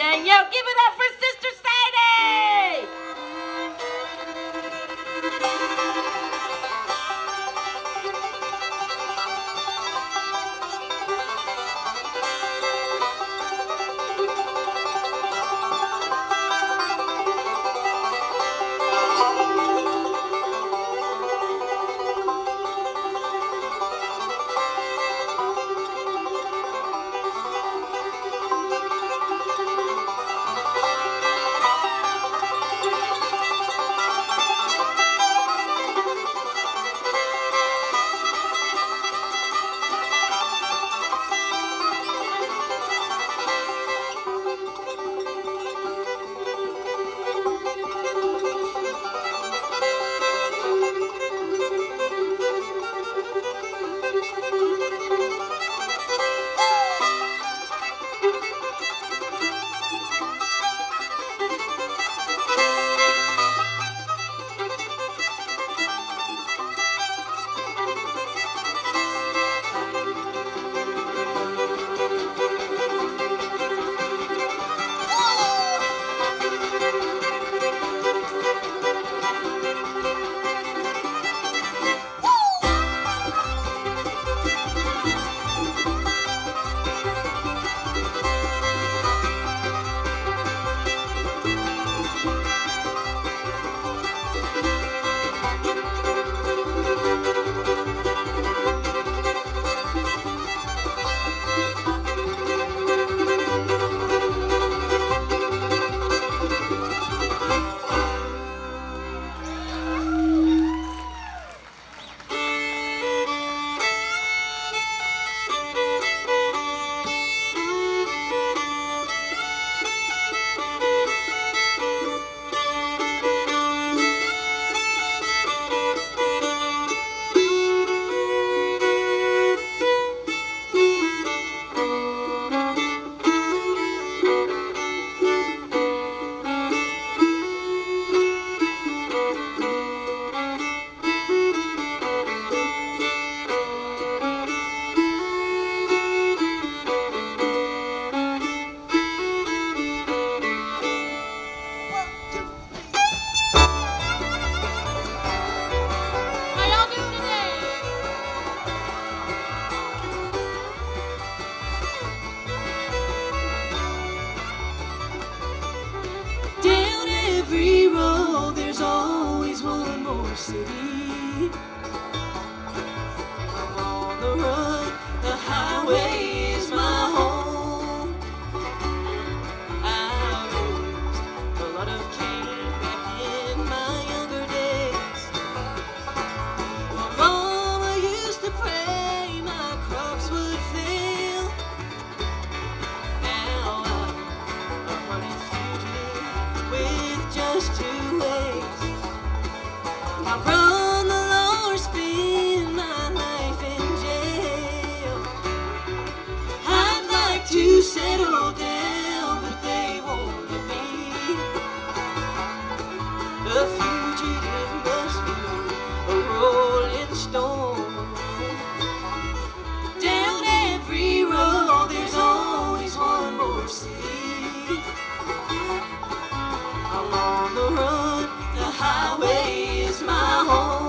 Danielle, give it up for Sister Sadie! City. I'm on the run, the highway is my home. I've used a lot of cane back in my younger days. My mama used to pray my crops would fail. Now I'm a running fugitive with just 2 ways. I run the law or spend my life in jail. I'd like to settle down, but they won't let me. A fugitive must be a rolling stone. Down every road there's always one more city. I'm on the run, the highway is my home.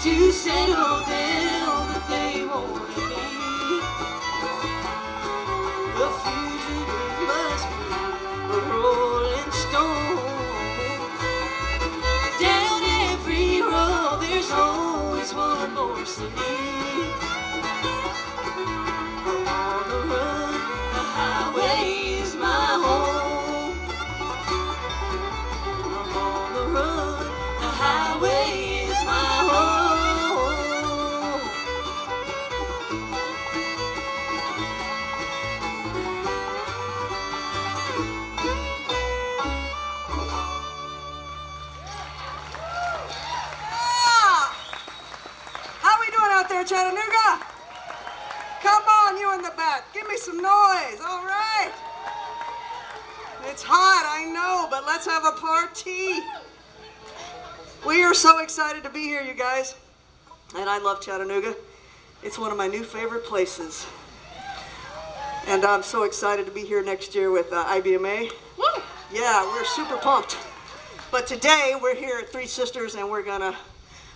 To settle down, but they won't let me. A fugitive must be a rolling stone. Down city. I'm on the run, the highway is my home. I'm on the run, the highway is my home. Chattanooga, come on, you in the back, give me some noise. All right, it's hot, I know, but let's have a party. We are so excited to be here, you guys, and I love Chattanooga. It's one of my new favorite places, and I'm so excited to be here next year with IBMA. Woo! Yeah, we're super pumped. But today we're here at Three Sisters, and we're gonna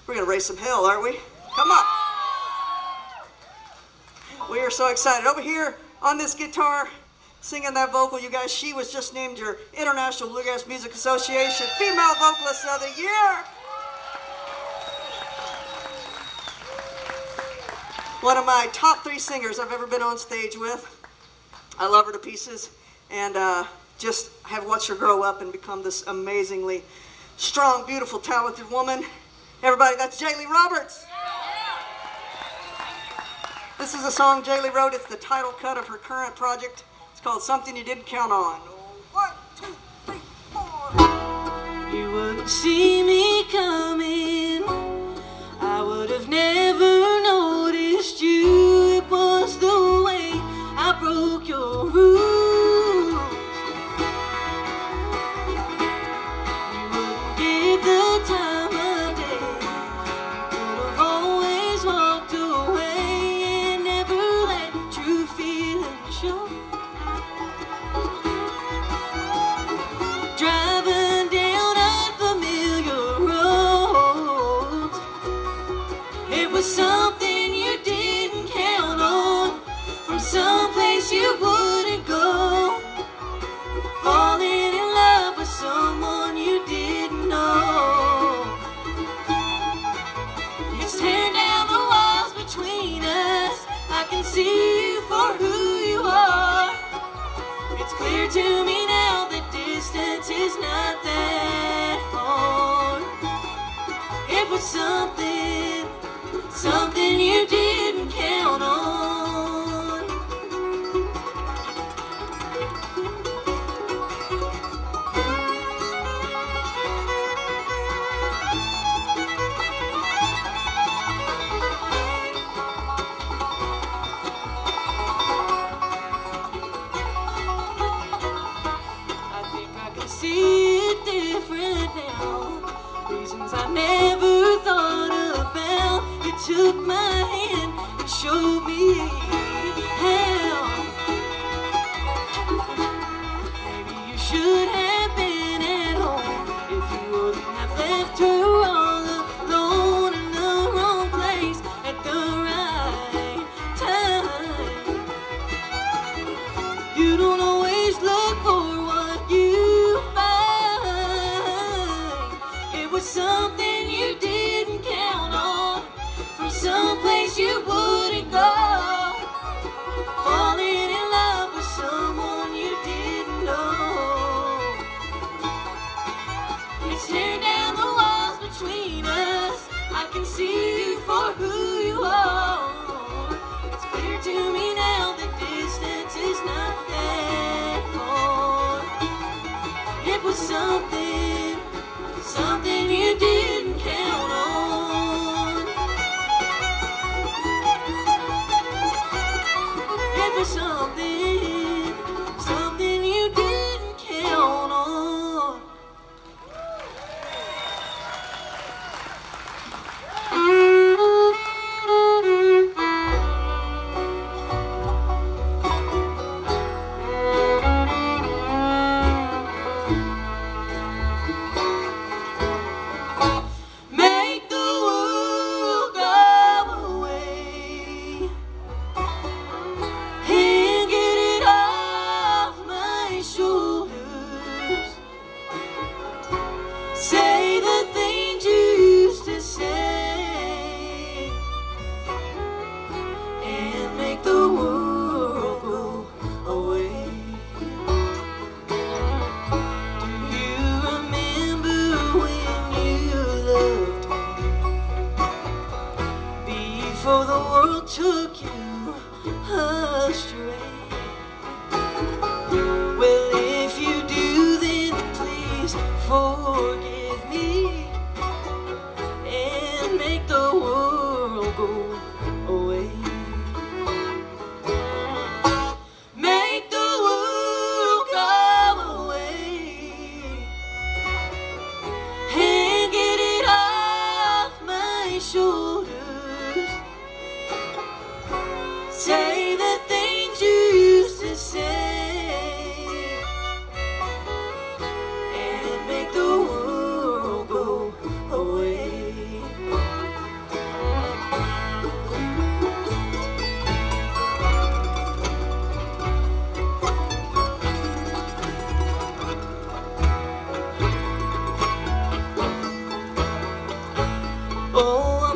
raise some hell, aren't we? Come on. We are so excited. Over here on this guitar, singing that vocal, you guys, she was just named your International Bluegrass Music Association Female Vocalist of the Year. One of my top 3 singers I've ever been on stage with. I love her to pieces, and just have watched her grow up and become this amazingly strong, beautiful, talented woman. Everybody, that's Jaylee Roberts. This is a song Jaylee wrote. It's the title cut of her current project. It's called Something You Didn't Count On. 1, 2, 3, 4. You wouldn't see me coming. I would have never noticed you. It was the way I broke your rules. You wouldn't give the time of day. You could have always walked away. Driving down unfamiliar roads, it was something you didn't count on, from someplace you wouldn't go, falling in love with someone you didn't know. It's tearing down the walls between us. I can see you for who you are. It's clear to me now that distance is not that far. It was something, something you didn't count on. See it different now, reasons I never thought about. You took my hand and showed me how. Maybe you should have been at home if you wouldn't have left her all alone in the wrong place at the right time. You don't always look for what you something you didn't count on, from someplace you wouldn't go, falling in love with someone you didn't know. It's tearing down the walls between us. I can see you for who you are. It's clear to me now that distance is not that far. It was something, something you didn't count on. It was something, something you didn't count on.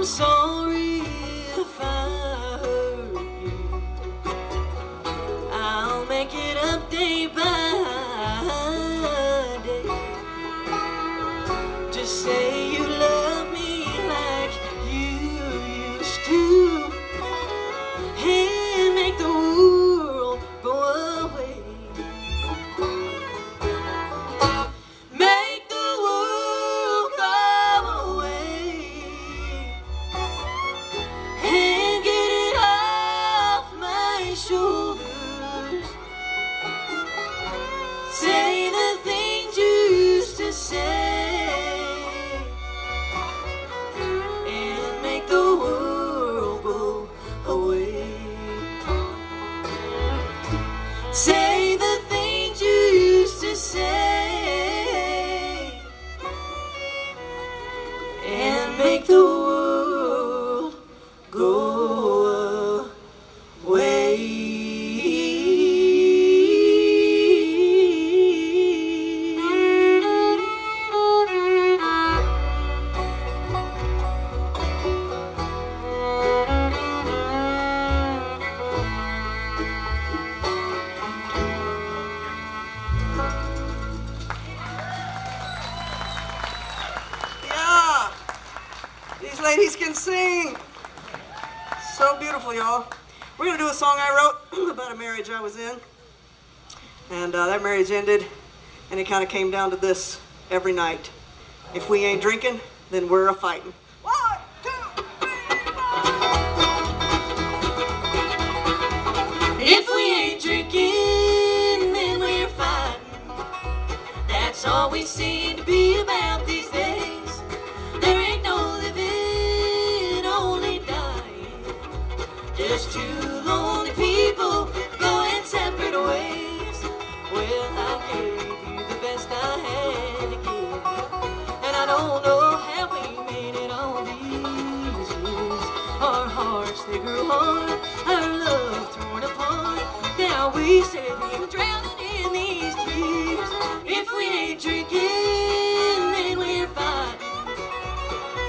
sorry if I hurt you. I'll make it up day by day. Just say you love me like you used to, and make the world go away. Make the world go away and get it off my shoulders. Say the things you used to say and make the world go away. Say the things you used to say and make the world go away. Yeah, these ladies can sing. So beautiful, y'all. We're gonna do a song I wrote about a marriage I was in. And that marriage ended, and it kind of came down to this every night. If we ain't drinking, then we're a-fighting. 1, 2, 3, 4. If we ain't drinking, then we're fighting. That's all we seem to be about these days. There ain't no living, only dying. Just two lonely people going separate ways. Well, I gave you the best I had to give, and I don't know how we made it all these years. Our hearts, they grew hard, our love torn apart. Now we sit here drowning in these tears. If we ain't drinking, then we're fighting.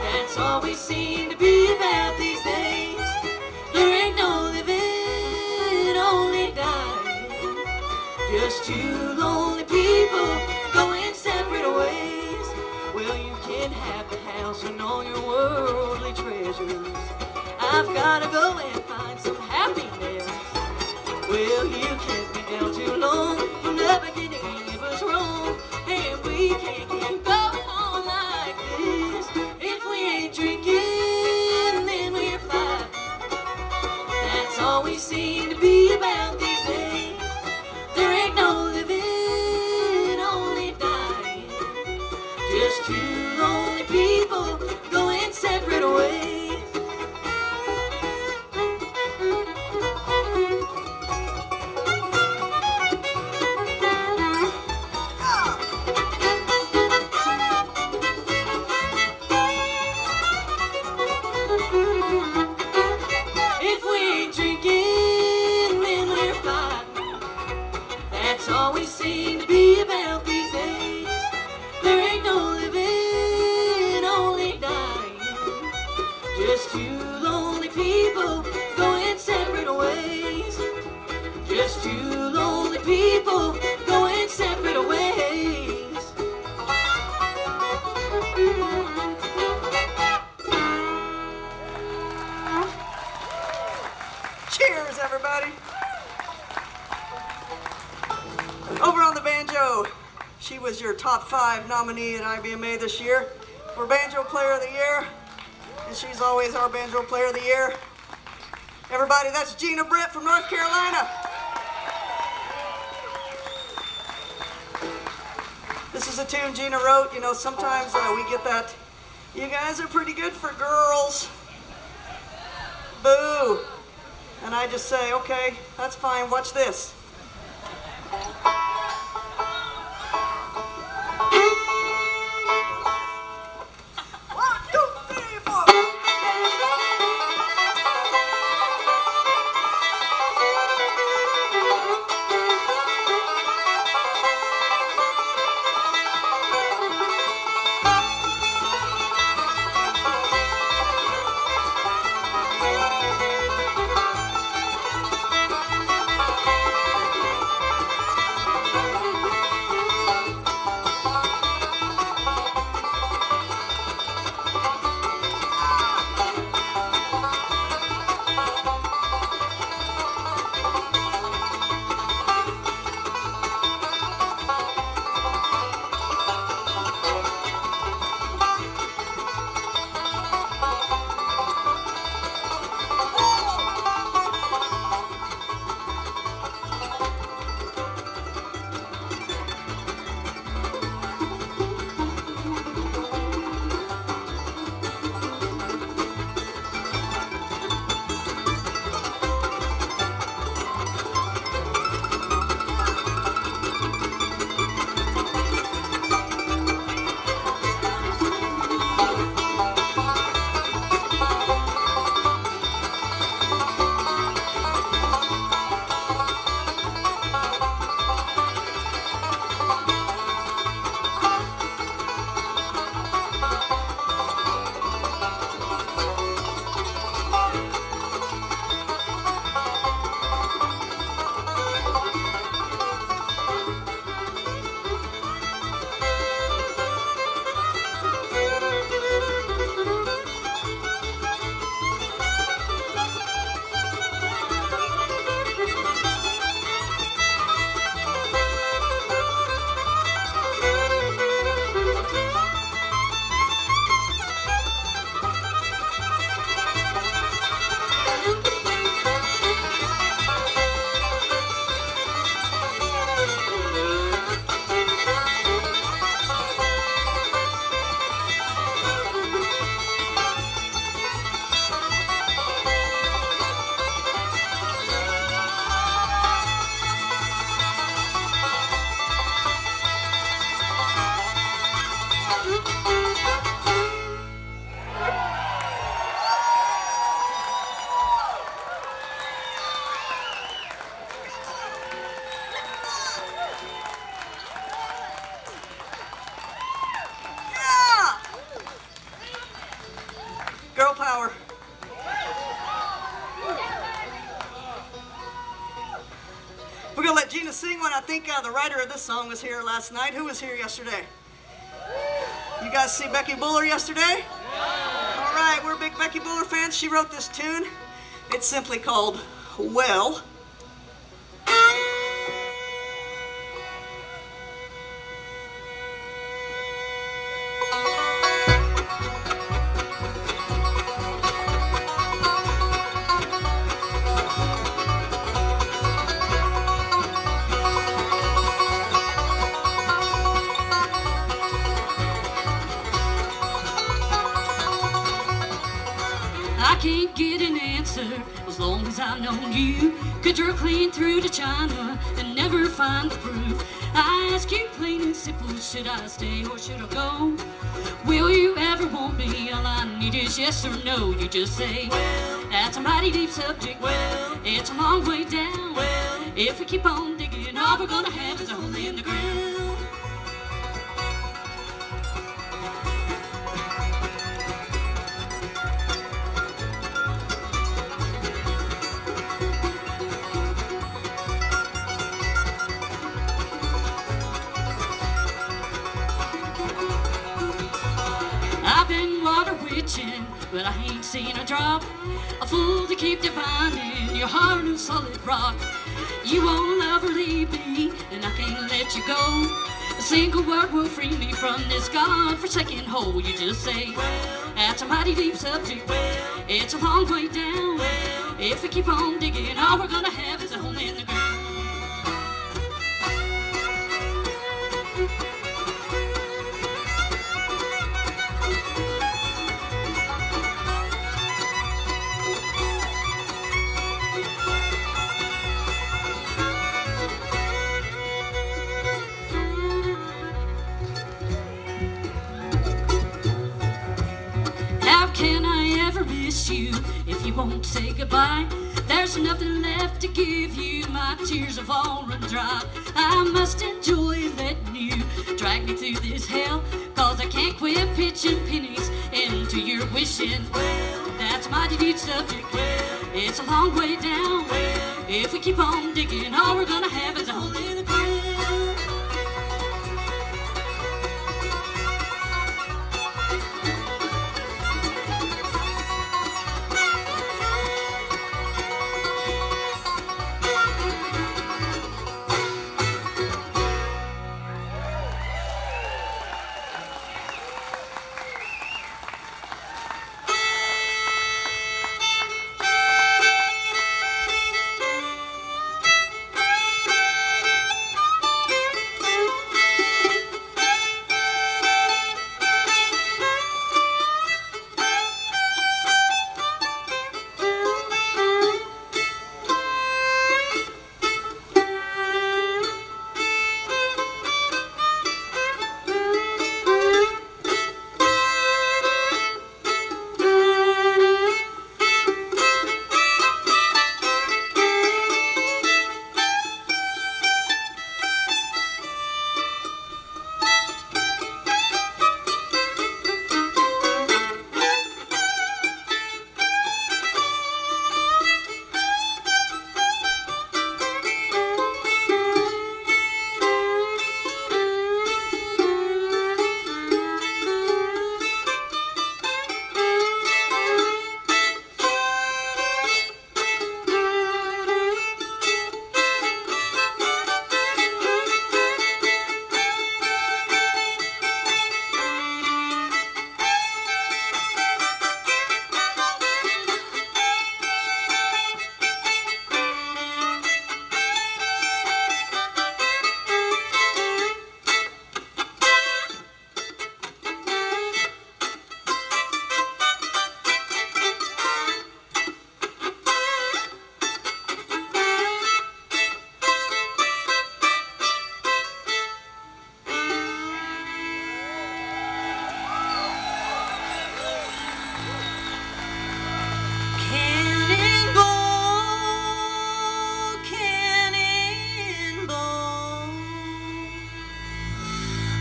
That's all we seem to be about these days. There ain't no living, only dying. Just two lonely people going separate ways. Well, you can have the house and all your worldly treasures. I've gotta go and find some happiness. Well, you kept me down too long. From the beginning it was wrong, and we can't keep going on like this. If we ain't drinking, then we're fighting. That's all we seem to be about these days. There ain't no living, only dying. Just two lonely people going separate ways. If we ain't drinking, then we're fighting. That's all we seem to be about these days. There ain't no living, only dying. Just two lonely people going separate ways. Just two lonely people going separate ways. Cheers, everybody. Over on the banjo, she was your top 5 nominee at IBMA this year for Banjo Player of the Year, and she's always our Banjo Player of the Year. Everybody, that's Gina Britt from North Carolina. This is a tune Gina wrote. You know, sometimes we get that, you guys are pretty good for girls. Boo. And I just say, okay, that's fine, watch this. Girl power. We're gonna let Gina sing one. I think the writer of this song was here last night. Who was here yesterday? You guys see Becky Buller yesterday? All right, we're big Becky Buller fans. She wrote this tune. It's simply called Well. I can't get an answer as long as I've known you. Could draw clean through to China and never find the proof. I ask you plain and simple, should I stay or should I go? Will you ever want me? All I need is yes or no. You just say, well, that's a mighty deep subject. Well, it's a long way down. Well, if we keep on digging, all we're gonna have is a hole in the ground. I've been water witching, but I ain't seen a drop. A fool to keep divining your heart of solid rock. You won't love or leave me, and I can't let you go. A single word will free me from this God-forsaken hole. You just say, well, that's a mighty deep subject. Well, it's a long way down. Well, if we keep on digging, all we're gonna have is a hole in the ground. How can I ever miss you if you won't say goodbye? There's nothing left to give you, my tears have all run dry. I must enjoy letting you drag me through this hell, cause I can't quit pitching pennies into your wishing. Well, that's a mighty deep subject. Well, it's a long way down. Well, if we keep on digging, all we're gonna have is a hole in the ground.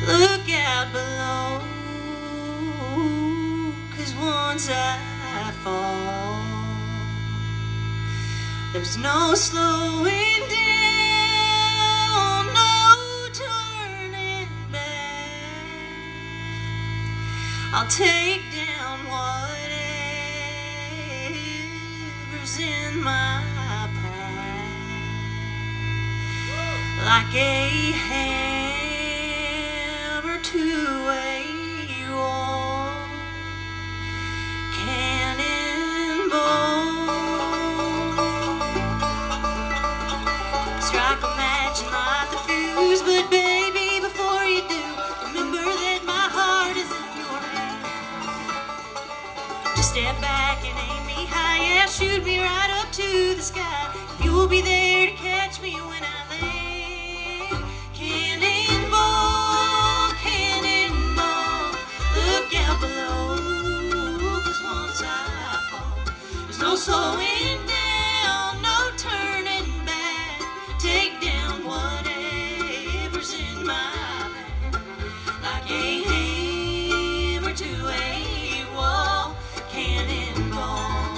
Look out below, 'cause once I fall. There's no slowing down, no turning back. I'll take down whatever's in my path, like a hammer to a wall, Cannon Ball. Strike a match and light the fuse, but baby, before you do, remember that my heart is in your hand. Just step back and aim me high, yeah, shoot me right up to the sky. If you'll be there to catch me when I land. Cannon Ball, Cannon Ball, look out below, 'cause once I fall, there's no slowing down, no turning back. Take down whatever's in my path, like a hammer to a wall, Cannon Ball.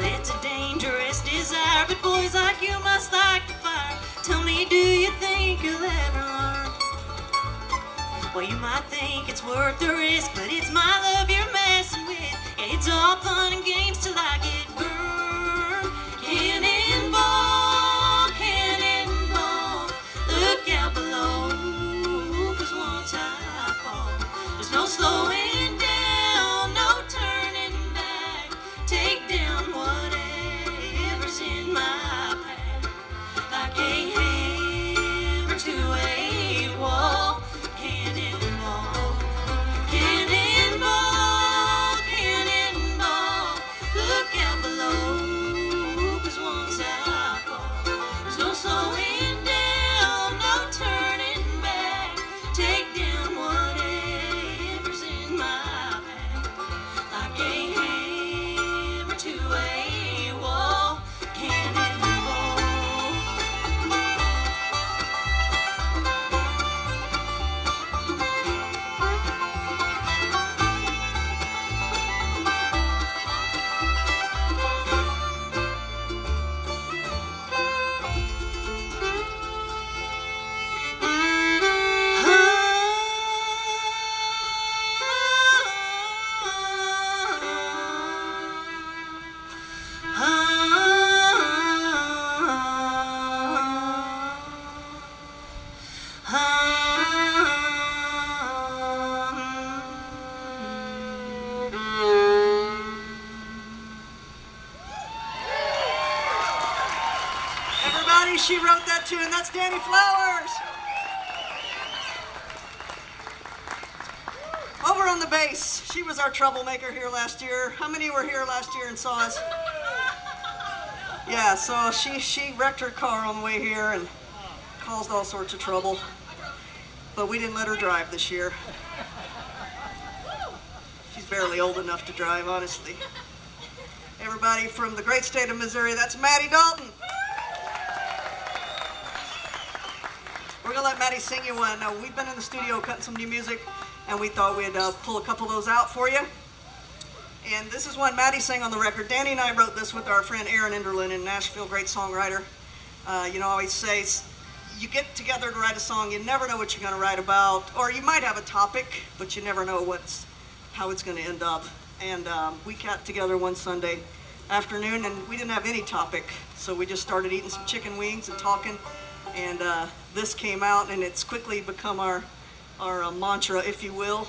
It's a dangerous desire, but boys like you must like the fire. Tell me, do you think you'll ever learn? Well, you might think it's worth the risk, but it's my love you're messing with. Yeah, it's all fun and games till I get burned. Cannon Ball, Cannon Ball, look out below, 'cause once I fall, there's no slowing down, no turning back. Take down whatever's in my path, like a hammer to a wall, Cannon Ball. Cannon Ball, Cannon Ball, look out below, 'cause once I fall, there's no slowing down, no turning back. Take down whatever's in my path, like a hammer to a wall, Cannon Ball. Everybody, she wrote that tune. That's Danny Flowers. Over on the bass, she was our troublemaker here last year. How many were here last year and saw us? Yeah, so she wrecked her car on the way here and caused all sorts of trouble. But we didn't let her drive this year. She's barely old enough to drive, honestly. Everybody from the great state of Missouri, that's Maddie Dalton. We're gonna let Maddie sing you one. Now, we've been in the studio cutting some new music, and we thought we'd pull a couple of those out for you. And this is one Maddie sang on the record. Danny and I wrote this with our friend Aaron Enderlin in Nashville, great songwriter. You know, I always say, you get together to write a song, you never know what you're gonna write about, or you might have a topic, but you never know how it's gonna end up. And we got together one Sunday afternoon, and we didn't have any topic, so we just started eating some chicken wings and talking, and this came out, and it's quickly become our mantra, if you will.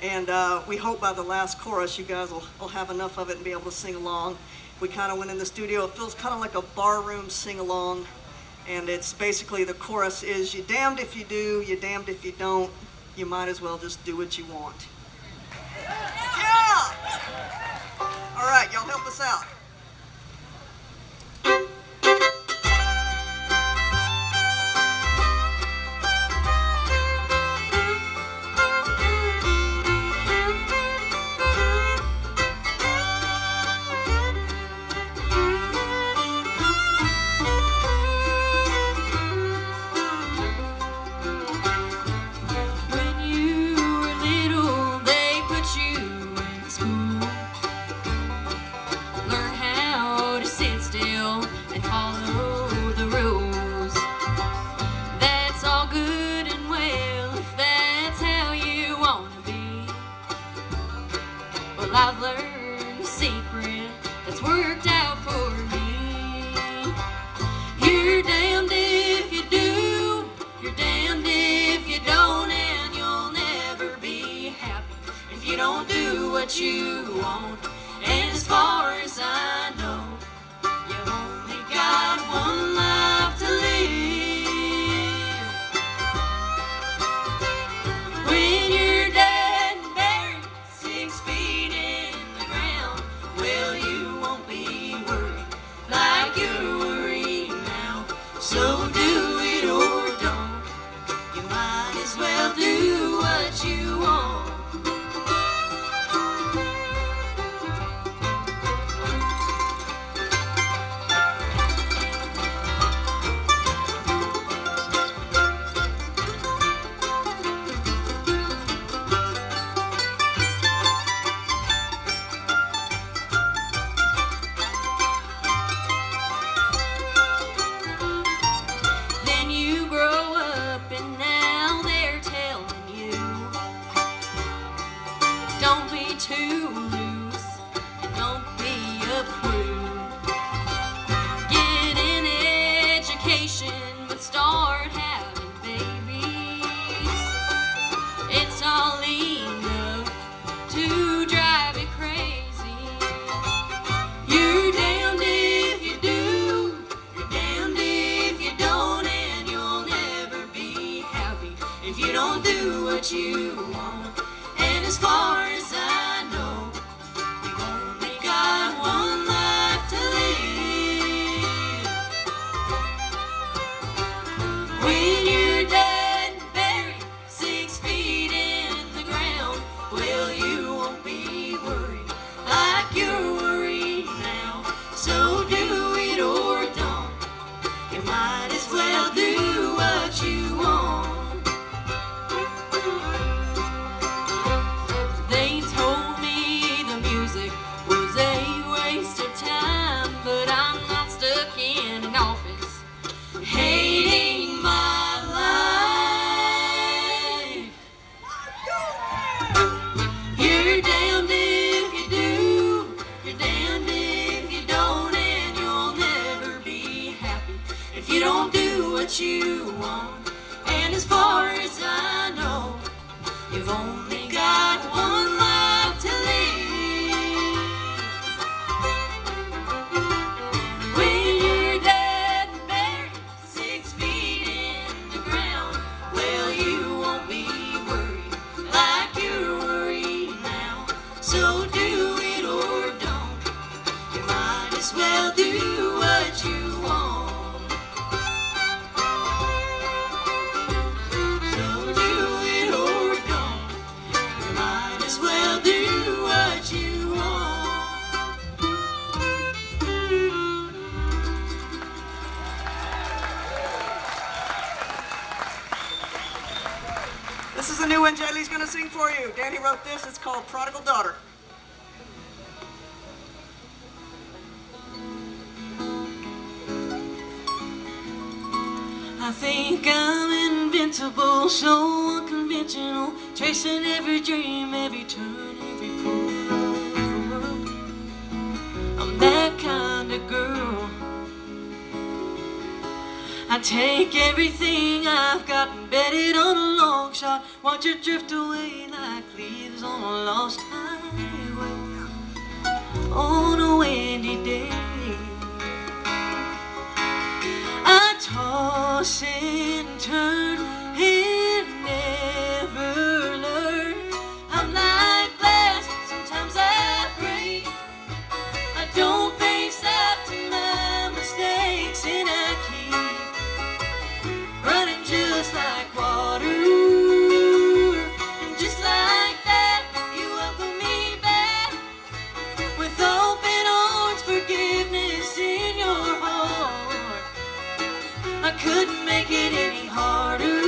And we hope by the last chorus you guys will have enough of it and be able to sing along. We kind of went in the studio, it feels kind of like a barroom sing-along, and it's basically the chorus is, you damned if you do, you damned if you don't, you might as well just do what you want. Yeah! All right, y'all help us out. what you want. And as far as I know, you've only got one life to live. When you're dead and buried 6 feet in the ground, well, you won't be worried like you're worried now. So do it or don't. You might as well do what you want. Then you grow up and now they're telling you, don't be too loose and don't be a prude. Get an education but start having babies. It's all enough to drive you crazy. You're damned if you do, you're damned if you don't, and you'll never be happy if you don't do what you want. And as far as I know, you've only got one life to live. When you're dead and buried 6 feet in the ground, well, you won't be worried like you're worried now. So do it or don't. You might as well do what you want. They told me the music was a waste of time, but I'm not stuck in an office hating my life. You're damned if you do, you're damned if you don't, and you'll never be happy if you don't do what you want. And as far as I know, you've only got one life to live. When you're dead and buried 6 feet in the ground, well, you won't be worried like you're worried now. So do it or don't. You might as well do what you want. So do it or don't. You might as well do what you want. This is a new one Jelly's gonna sing for you. Danny wrote this. It's called Prodigal Daughter. I think I'm invincible, so unconventional, chasing every dream, every turn, every pull of the world. I'm that kind of girl. I take everything I've got and bet it on a long shot, watch it drift away like leaves on a lost highway on a windy day. I toss and turn and never learn. I'm like glass, sometimes I break. I don't face up to my mistakes, and I keep running just like water. And just like that, you welcome me back with open arms, forgiveness in your heart. I couldn't make it any harder,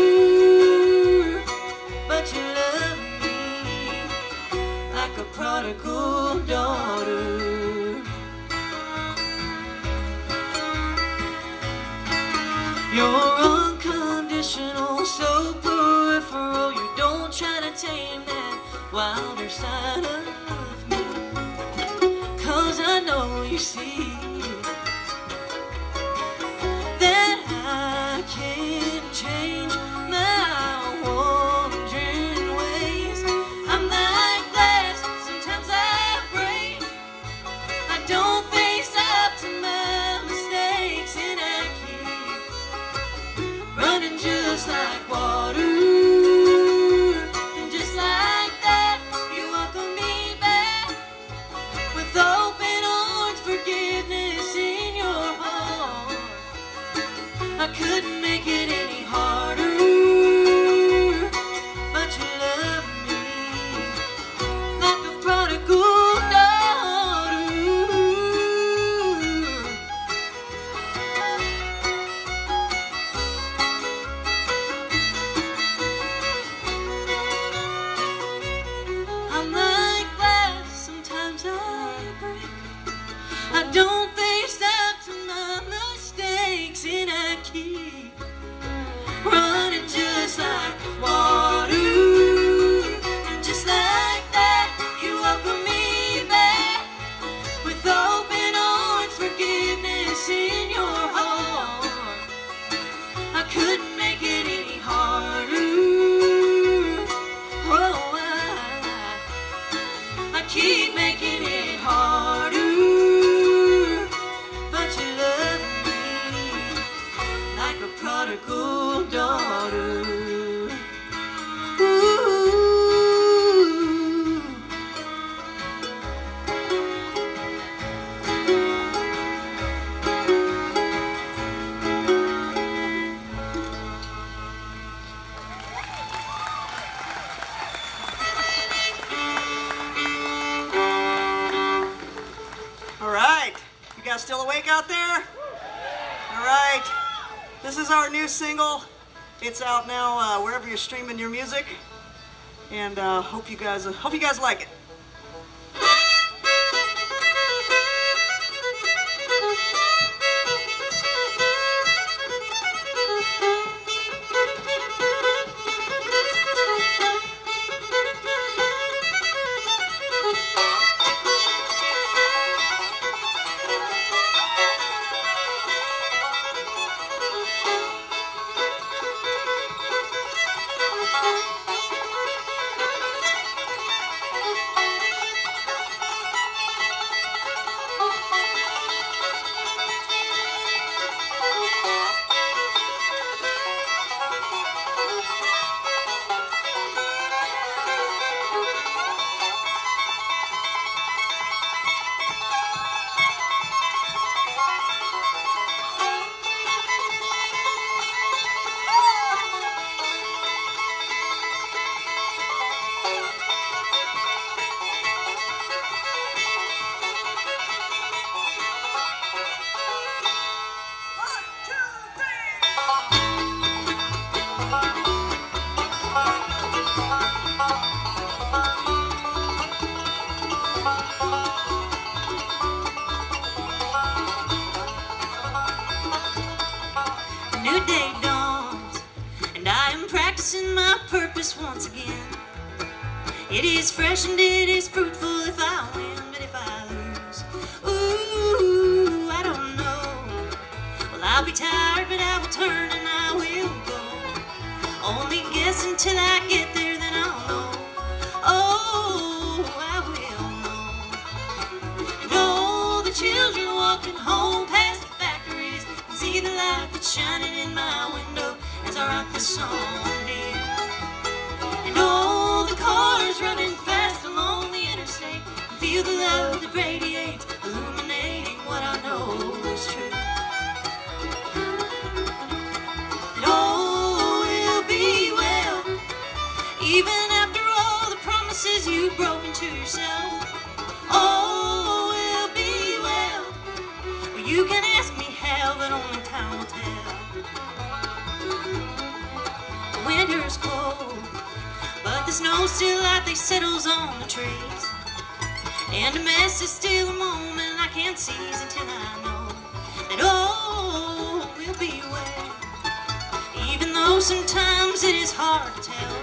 but you love me like a prodigal daughter. You're unconditional, so peripheral. You don't try to tame that wilder side of me, 'cause I know you see that I can change my wandering ways. I'm like glass, sometimes I couldn't make it any harder, but you love me like a prodigal daughter. I'm like glass, sometimes I break. I don't face up to my mistakes, and I keep running just like water. And just like that, you welcome me back with open arms, forgiveness in your heart. I couldn't make it any harder. Oh, I keep making it harder, but you love me like a prodigal daughter. Ooh. All right, you guys still awake out there? All right, this is our new single. It's out now wherever you're streaming your music, and hope you guys like it. New day dawns, and I am practicing my purpose once again. It is fresh and it is fruitful if I win, but if I lose, ooh, I don't know. Well, I'll be tired, but I will turn and I will go. Only guess until I get there, then I'll know. Oh, I will know. And all the children walking home past the factories and see the light that's shining in my window as I write this song, dear. And all the cars running fast along the interstate and feel the love that radiates, illuminating what I know is true. And all will be well, even after all the promises you've broken to yourself. All will be well. Well, you can ask me how, but only time will tell. The winter's cold, but the snow still lightly settles on the trees. And a mess is still a moment I can't seize until I know that all will be well. Even though sometimes it is hard to tell,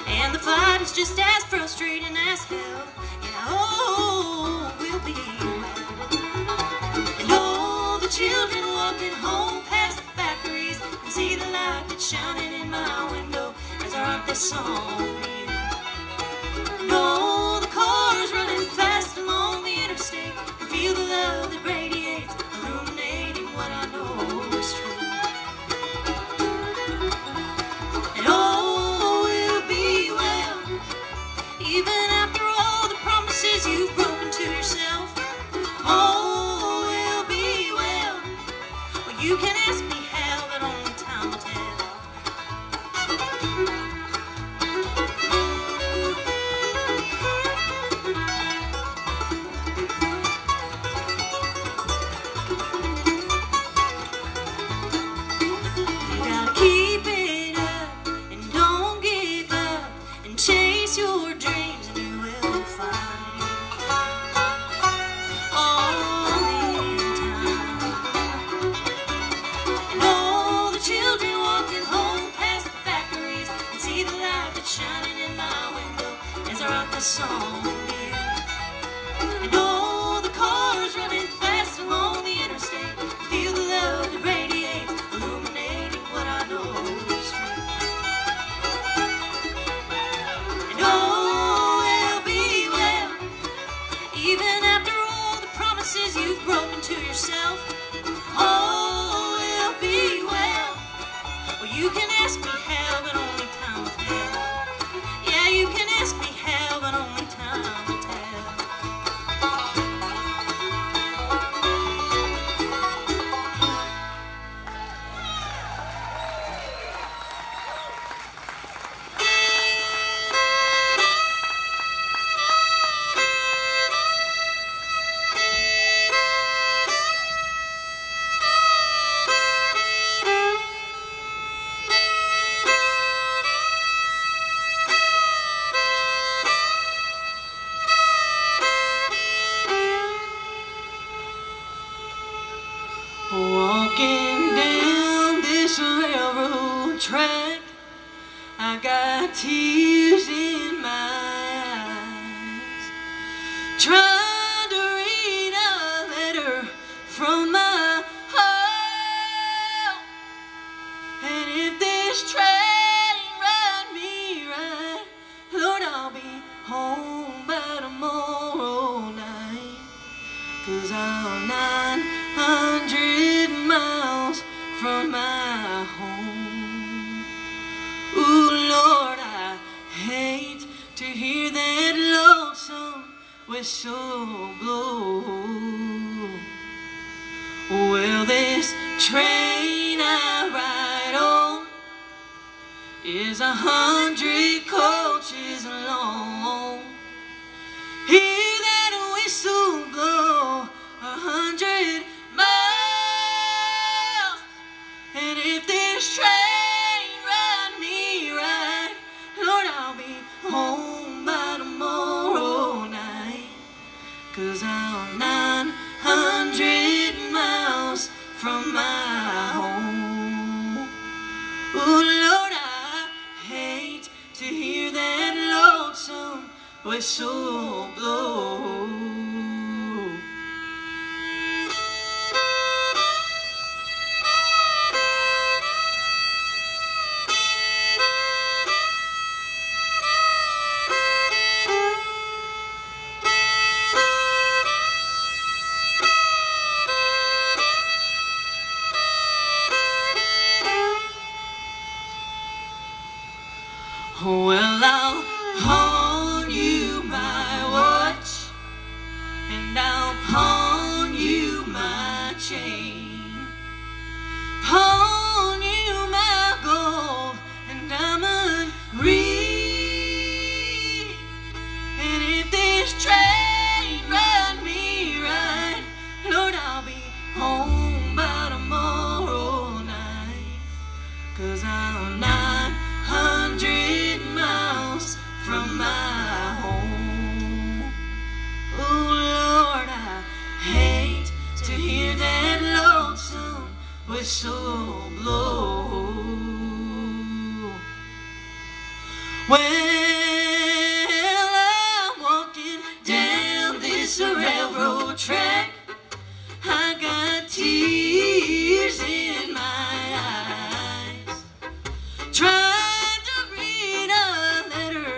and the fight is just as frustrating as hell, yeah, all will be well. And all the children walking home past the factories and see the light that's shining in my window as I write this song, yeah. And all the cars running fast along the interstate and feel the love that radiates, illuminating what I know is true. And all will be well, even after all the promises you've broken to yourself. All will be well. Well, you can ask me how, a song in. And all the cars running fast along the interstate, feel the love that radiates, illuminating what I know is true. And all will be well, even after all the promises you've broken to yourself. All will be well. Well, you can ask me how, but only time will tell. Yeah, you can ask me how, but only time will tell. Walking down this railroad track, I got tears in my eyes, trying to read a letter from my heart. And if this train ride me right, Lord, I'll be home by tomorrow night. 'Cause I'm 900 miles from my home. Ooh, Lord, I hate to hear that lonesome whistle blow. Well, this train I ride on is 100 coaches long. Hear that whistle blow 100 miles. And if this train ride me right, Lord, I'll be home by tomorrow night. 'Cause I'm 900 miles from my home. Oh, Lord, I hate to hear that lonesome whistle blow. Well, I'll pawn you my watch, and I'll pawn you my chain, pawn you my gold and diamond ring. And if this train ride me right, Lord, I'll be home by tomorrow night. 'Cause I'm 900 miles from my home. Oh, Lord, I hate to hear that lonesome whistle blow. Well, I'm walking down this railroad track, I got tears in my eyes, trying to read a letter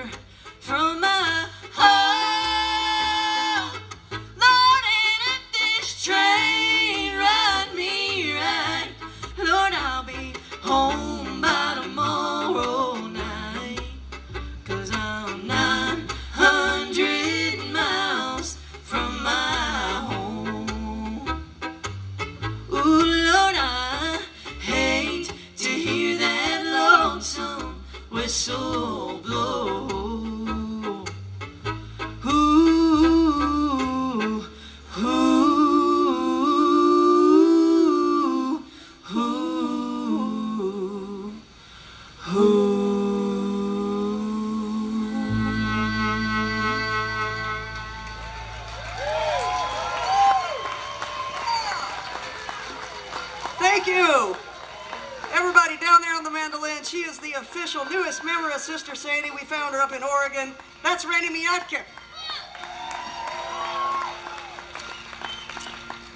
from my heart. Lord, and if this train ride me right, Lord, I'll be home by tomorrow night. 'Cause I'm 900 miles from my home. Ooh, Lord, I hate to hear that lonesome whistle blow. Ooh, ooh, ooh, ooh. Thank you. Everybody down there on the mandolin, she is the official newest member of Sister Sadie. We found her up in Oregon. That's Rainey Miyatke.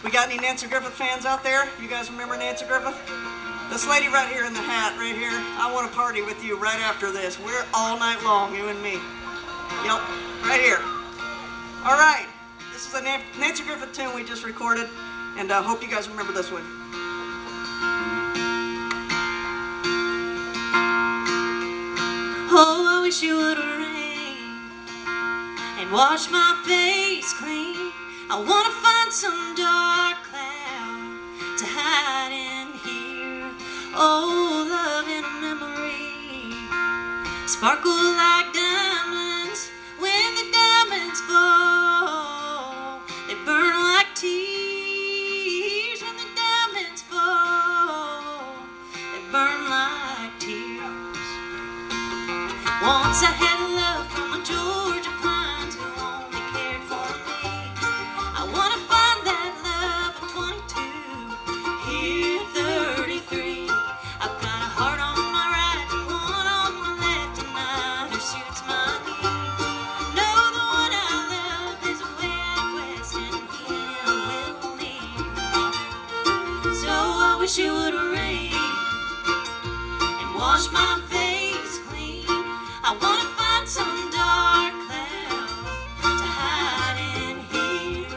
We got any Nancy Griffith fans out there? You guys remember Nancy Griffith? This lady right here in the hat, right here. I want to party with you right after this. We're all night long, you and me. Yep, right here. All right, this is a Nancy Griffith tune we just recorded, and I hope you guys remember this one. Oh, I wish it would rain and wash my face clean. I want to find some dark cloud to hide in here. Oh, love in a memory, sparkle like diamonds. When the diamonds fall, they burn like tears. When the diamonds fall, they burn like tears. Once I had love from a Georgia pines who only cared for me. I want to find that love at 22, here at 33. I've got a heart on my right and one on my left, and neither suits my need. No, the one I love is way out west, and here with me. So I wish it would rain and wash my face clean. I want to find some dark cloud to hide in here.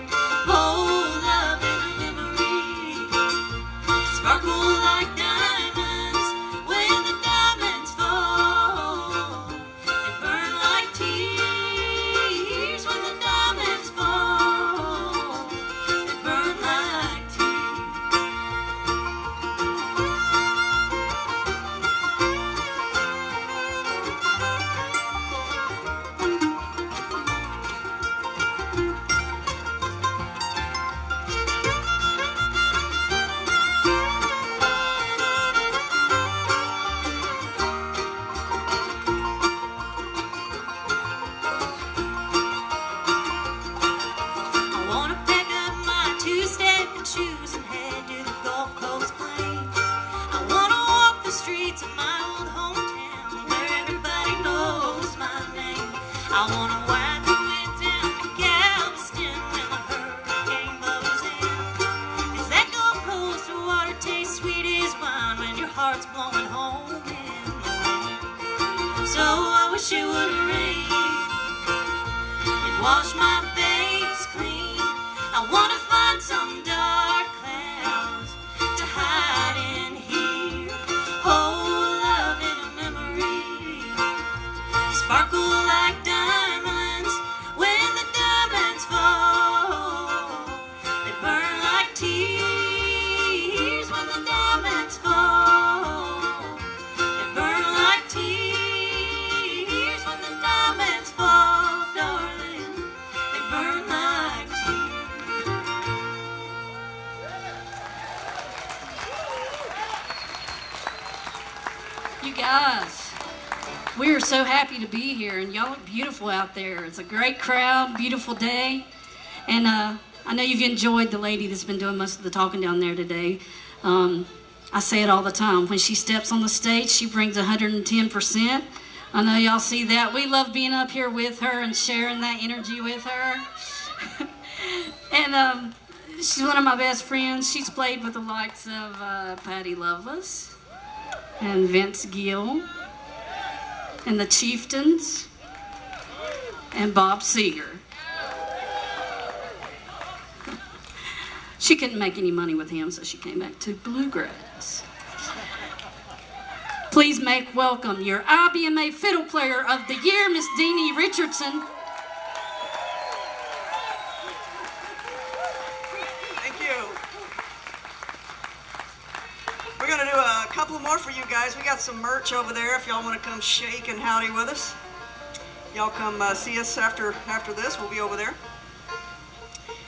Oh, love in a memory, sparkle like diamonds. When the diamonds fall, they burn like tears. When the diamonds fall, they burn like tears. I want to pack up my two-step shoes and head to the Gulf Coast Plain. I want to walk the streets of my old hometown where everybody knows my name. I want to ride the wind down to Galveston when the hurricane blows in. 'Cause that Gulf Coast water tastes sweet as wine when your heart's blowing home in the wind. So I wish it would rain and wash my face clean. I want to find some dark clouds to hide in here. Oh, love in a memory, sparkle like diamonds. When the diamonds fall, they burn like tears. When the diamonds fall, they burn like tears. When the diamonds fall, darling, they burn like tears. You guys, we are so happy to be here, and y'all look beautiful out there. It's a great crowd, beautiful day, and I know you've enjoyed the lady that's been doing most of the talking down there today. I say it all the time. When she steps on the stage, she brings 110%. I know y'all see that. We love being up here with her and sharing that energy with her. And she's one of my best friends. She's played with the likes of Patty Loveless and Vince Gill and the Chieftains and Bob Seger. She couldn't make any money with him, so she came back to Bluegrass. Please make welcome your IBMA Fiddle Player of the Year, Miss Deanie Richardson. Thank you. We're going to do a couple more for you guys. We got some merch over there if y'all want to come shake and howdy with us. Y'all come see us after this. We'll be over there.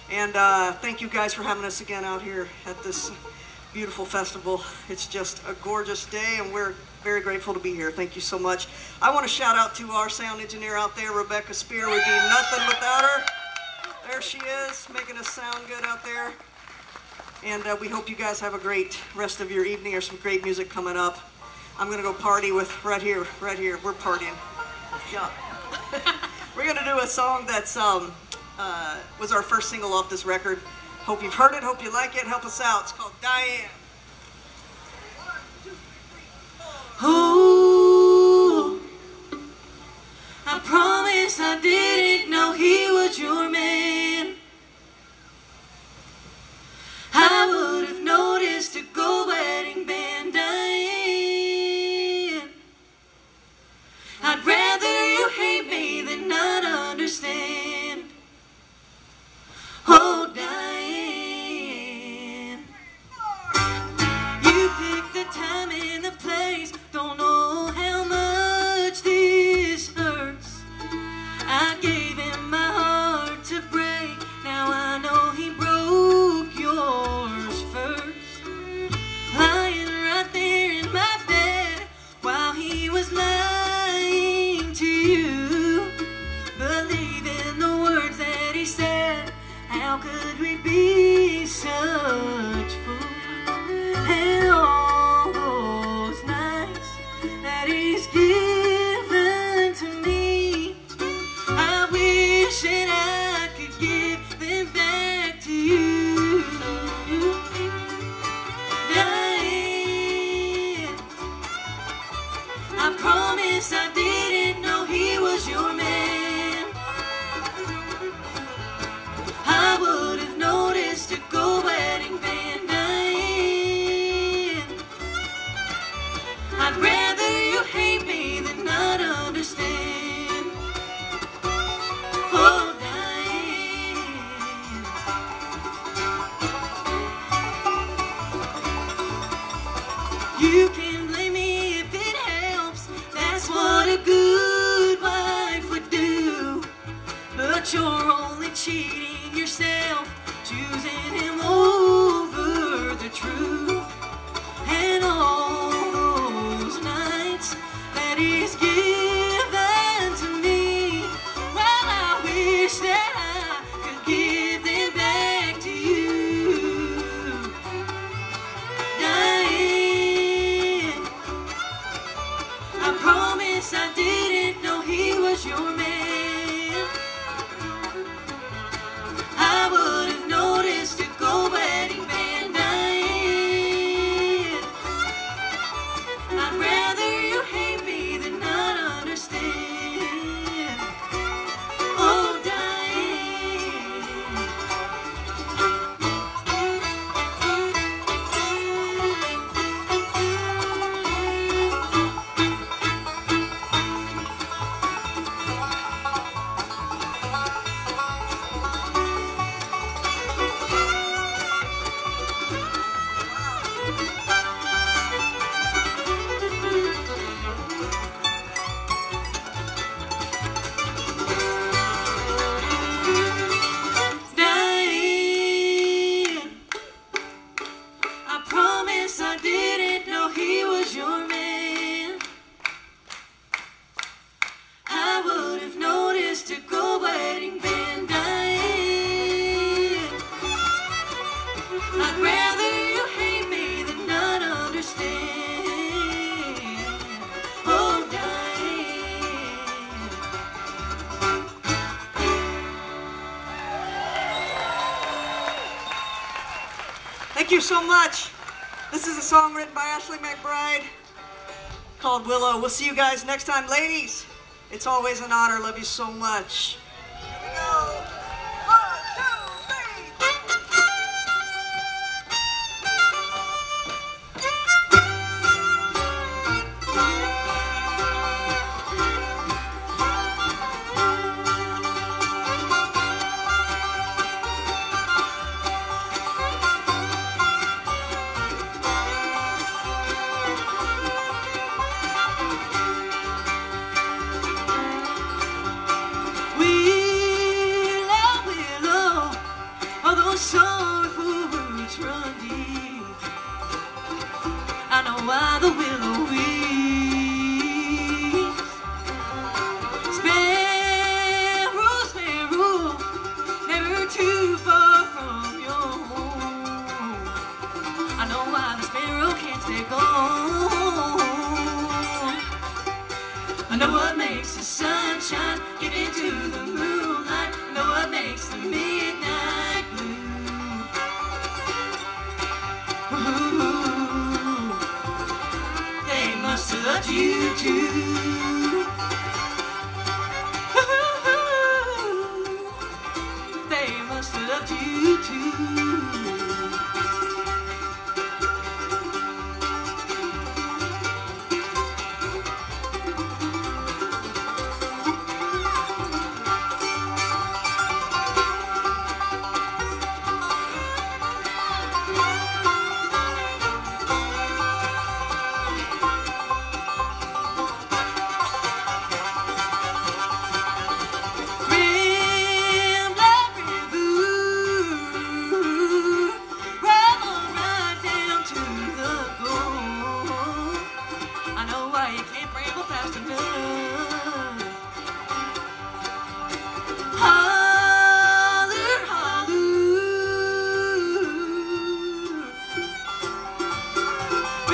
And thank you guys for having us again out here at this beautiful festival. It's just a gorgeous day, and we're very grateful to be here. Thank you so much. I want to shout out to our sound engineer out there, Rebecca Spear. We'd be nothing without her. There she is, making us sound good out there. And we hope you guys have a great rest of your evening. There's some great music coming up. I'm gonna go party with right here. We're partying. Yeah. We're gonna do a song that's was our first single off this record. Hope you've heard it. Hope you like it. Help us out. It's called Diane. Oh, I promise I didn't know he was your man. I would have noticed a gold wedding band, Diane. I'd rather you hate me than not understand. Oh, Diane, you picked the time and the place. Don't know how much this hurts. I gave him my heart to break. Now I know he broke yours first. Lying right there in my bed while he was lying to you, believing the words that he said. How could we be such fools? And all those nights that he's given to me, I wish that I could give them back to you. Diane, I promise I didn't know he was your man. I would have noticed a gold wedding band, Diane. I'd rather you hate me than not understand. Oh, Diane, you can blame me if it helps. That's what a good wife would do. But you're only cheating yourself, choosing him over the truth. And all those nights that he's given to me, well, I wish that I could give them back to you. Diane, I promise I didn't know he was your man. I would have noticed a gold wedding band, Diane. I'd rather you hate me than not understand. Oh, Diane, I promise I didn't know he was your man. I would have noticed a gold wedding band, Diane. I'd rather you hate me than not understand. Oh, Diane. Thank you so much. This is a song written by Ashley McBride called Willow. We'll see you guys next time. Ladies, it's always an honor. Love you so much. Here we go. 1, 2, those sorrowful roots run deep. I know why the willow weeps. Sparrow, sparrow, never too far from your home. I know why the sparrow can't stay gone. I know what makes the sunshine give into the moonlight. I know what makes the midnight blue. Ooh, they must have loved you too. They must have loved you too.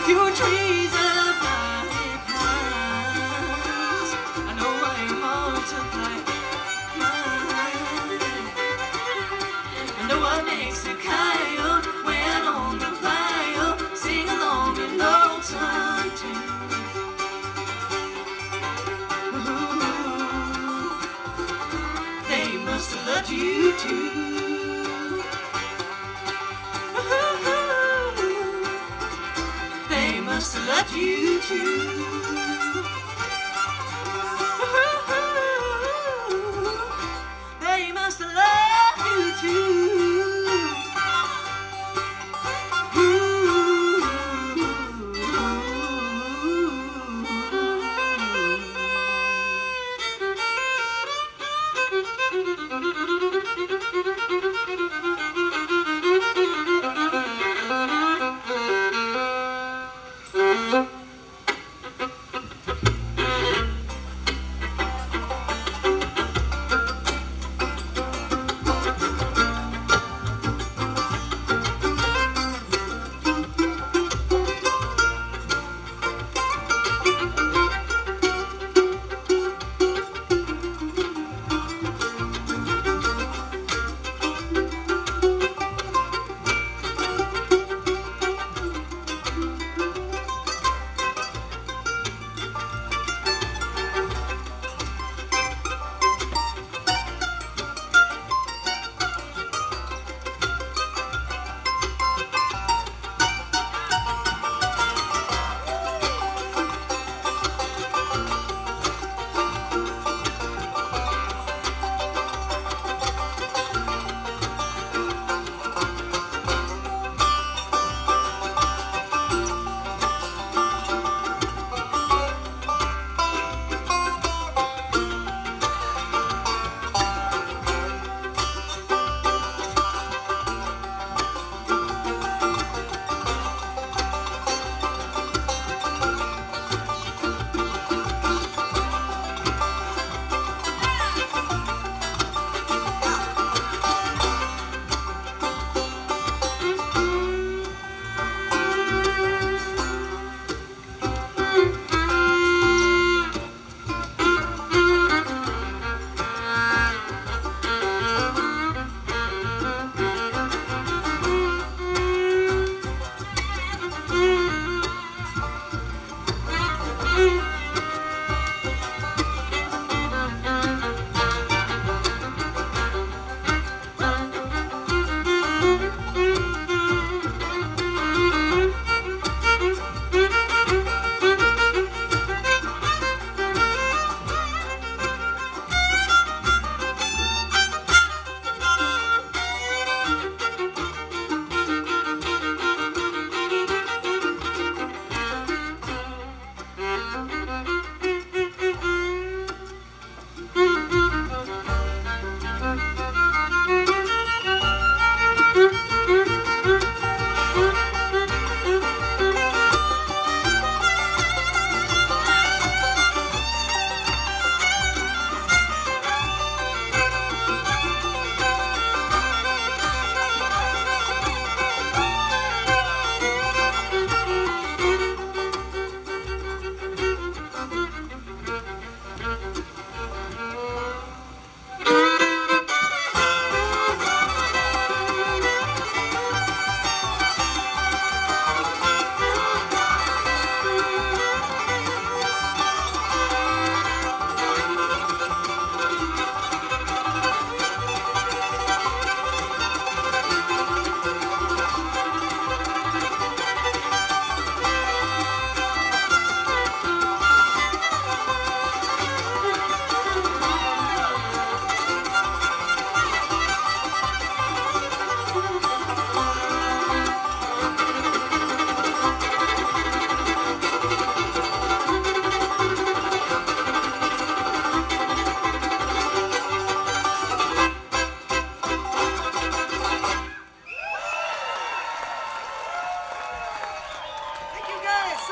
Your trees of light pines, I know why your heart's up like mine. I know what makes the coyote when on the bayou sing along in lonesome tune. Ooh, they must have loved you too. Must have loved you too. They must have loved you too.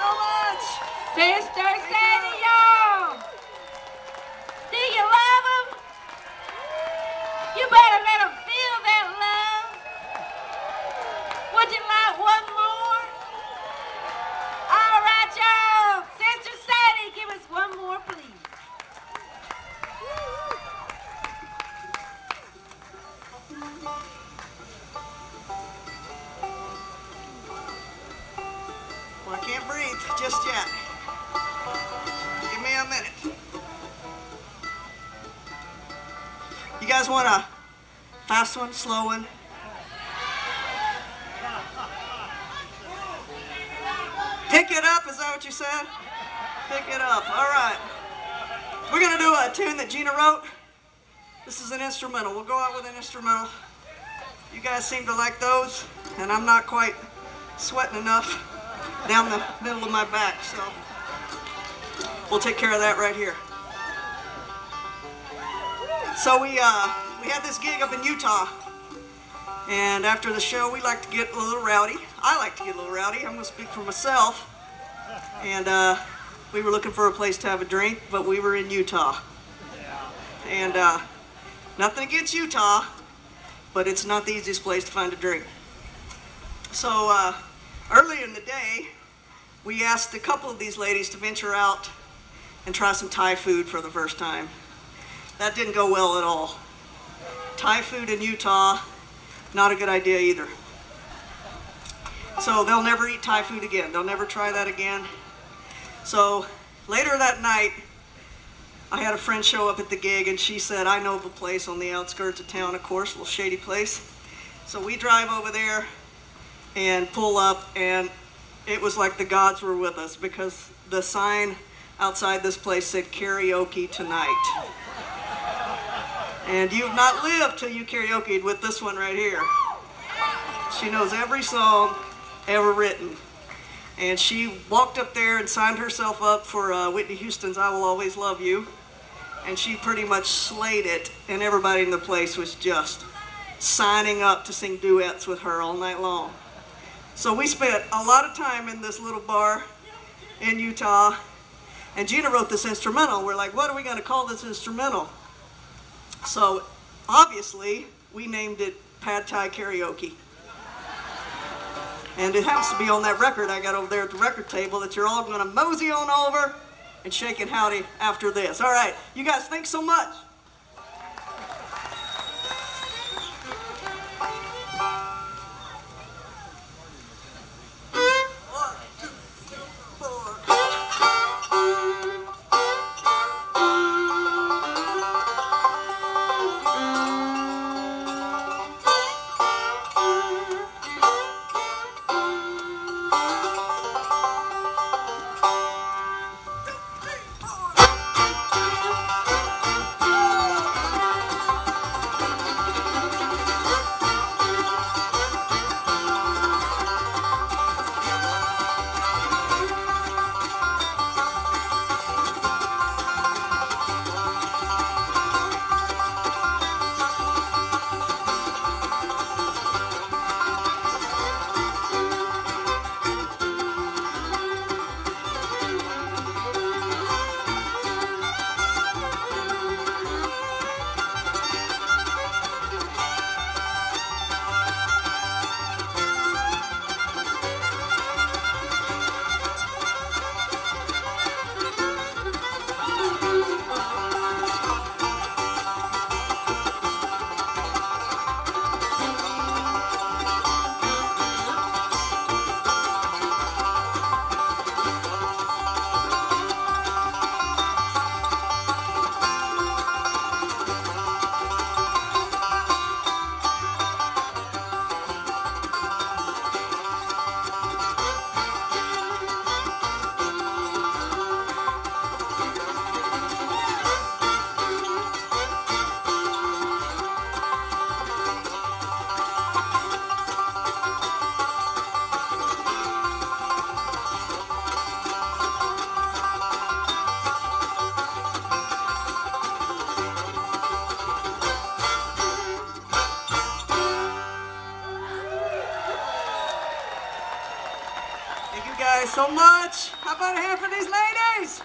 so much. Sister Sadie, y'all. Do you love them? You better let them feel that love. Would you like one more? All right, y'all. Sister Sadie, give us one more, please. Well, I can't breathe just yet. Give me a minute. You guys want a fast one, slow one? Pick it up, is that what you said? Pick it up, all right. We're gonna do a tune that Gina wrote. This is an instrumental. We'll go out with an instrumental. You guys seem to like those, and I'm not quite sweating enough down the middle of my back, so we'll take care of that right here. So we had this gig up in Utah, and after the show we like to get a little rowdy. I like to get a little rowdy. I'm going to speak for myself. And we were looking for a place to have a drink, but we were in Utah. And nothing against Utah, but it's not the easiest place to find a drink. So earlier in the day, we asked a couple of these ladies to venture out and try some Thai food for the first time. That didn't go well at all. Thai food in Utah, not a good idea either. So they'll never eat Thai food again. They'll never try that again. So later that night, I had a friend show up at the gig, and she said, I know of a place on the outskirts of town, of course, a little shady place. So we drive over there and pull up, and it was like the gods were with us, because the sign outside this place said karaoke tonight. And you've not lived till you karaoke'd with this one right here. She knows every song ever written. And she walked up there and signed herself up for Whitney Houston's I Will Always Love You. And she pretty much slayed it, and everybody in the place was just signing up to sing duets with her all night long. So we spent a lot of time in this little bar in Utah, and Gina wrote this instrumental. We're like, what are we going to call this instrumental? So obviously we named it Pad Thai Karaoke. And it happens to be on that record I got over there at the record table that you're all going to mosey on over and shaking howdy after this. All right, you guys, thanks so much. Thank you guys so much. How about a hand for these ladies?